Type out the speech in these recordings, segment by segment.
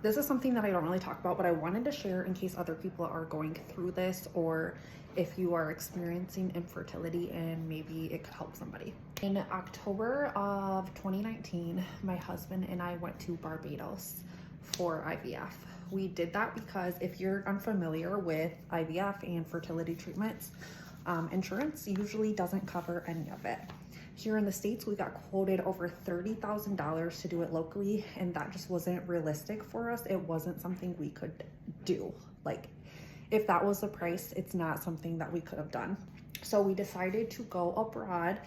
This is something that I don't really talk about, but I wanted to share in case other people are going through this, or if you are experiencing infertility and maybe it could help somebody. In October of 2019, my husband and I went to Barbados for IVF. We did that because if you're unfamiliar with IVF and fertility treatments, insurance usually doesn't cover any of it. Here in the States, we got quoted over $30,000 to do it locally, and that just wasn't realistic for us. It wasn't something we could do. Like, if that was the price, it's not something that we could have done. So we decided to go abroad.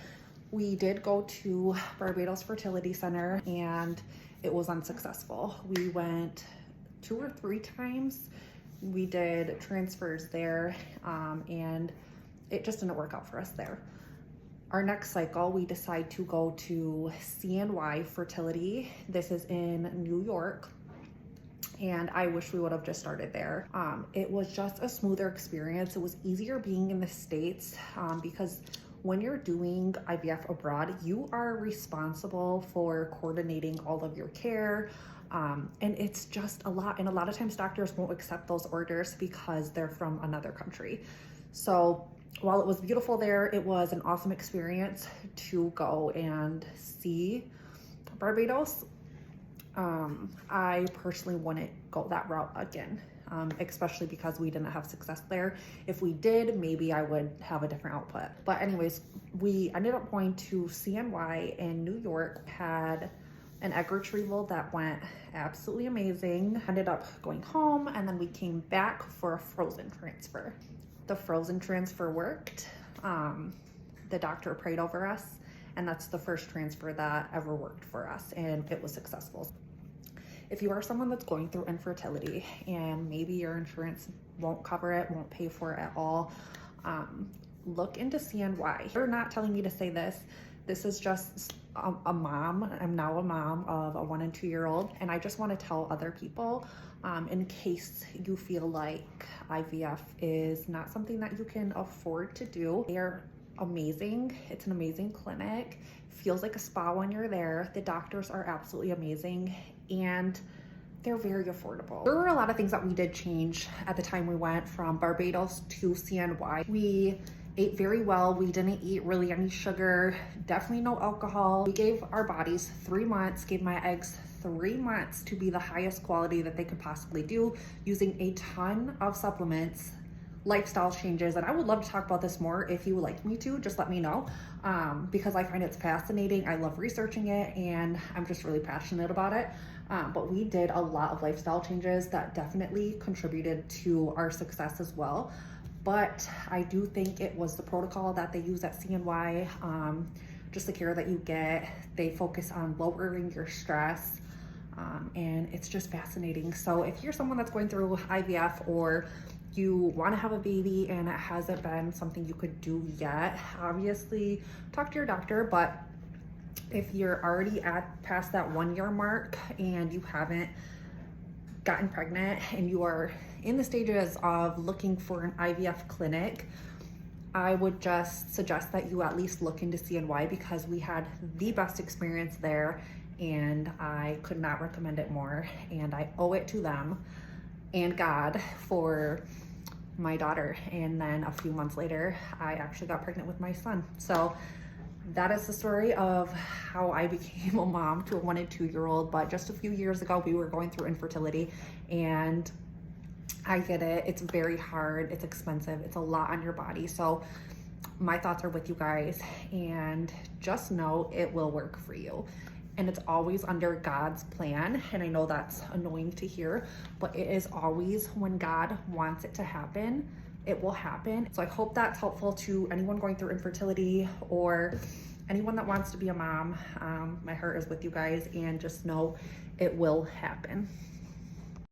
We did go to Barbados Fertility Center, and it was unsuccessful. We went 2 or 3 times. We did transfers there, and it just didn't work out for us there. Our next cycle, we decide to go to CNY Fertility. This is in New York, and I wish we would have just started there. It was just a smoother experience. It was easier being in the States because when you're doing IVF abroad, you are responsible for coordinating all of your care, and it's just a lot. And a lot of times doctors won't accept those orders because they're from another country. So while it was beautiful there, it was an awesome experience to go and see Barbados. I personally wouldn't go that route again, especially because we didn't have success there. If we did, maybe I would have a different output. But anyways, we ended up going to CNY in New York, had an egg retrieval that went absolutely amazing. Ended up going home, and then we came back for a frozen transfer. The frozen transfer worked. The doctor prayed over us, and that's the first transfer that ever worked for us, and it was successful. If you are someone that's going through infertility and maybe your insurance won't cover it, won't pay for it at all, look into CNY. You're not telling me to say this. This is just a mom. I'm now a mom of a 1 and 2 year old, and I just want to tell other people in case you feel like IVF is not something that you can afford to do. They're amazing. It's an amazing clinic. Feels like a spa when you're there. The doctors are absolutely amazing, and they're very affordable. There were a lot of things that we did change at the time we went from Barbados to CNY. We ate very well. We didn't eat really any sugar, definitely no alcohol. We gave our bodies 3 months, gave my eggs 3 months to be the highest quality that they could possibly do, using a ton of supplements, lifestyle changes. And I would love to talk about this more. If you would like me to, just let me know, because I find it's fascinating. I love researching it, and I'm just really passionate about it. But we did a lot of lifestyle changes that definitely contributed to our success as well. But I do think it was the protocol that they use at CNY, just the care that you get. They focus on lowering your stress, and it's just fascinating. So if you're someone that's going through IVF, or you want to have a baby and it hasn't been something you could do yet, obviously talk to your doctor. But if you're already past that 1 year mark and you haven't gotten pregnant and you are in the stages of looking for an IVF clinic, I would just suggest that you at least look into CNY, because we had the best experience there, and I could not recommend it more. And I owe it to them and God for my daughter. And then a few months later, I actually got pregnant with my son. So that is the story of how I became a mom to a 1 and 2 year old. But just a few years ago, we were going through infertility, and I get it. It's very hard. It's expensive. It's a lot on your body. So my thoughts are with you guys, and just know it will work for you. And it's always under God's plan. And I know that's annoying to hear, but it is always when God wants it to happen, it will happen. So I hope that's helpful to anyone going through infertility or anyone that wants to be a mom. My heart is with you guys, and just know it will happen.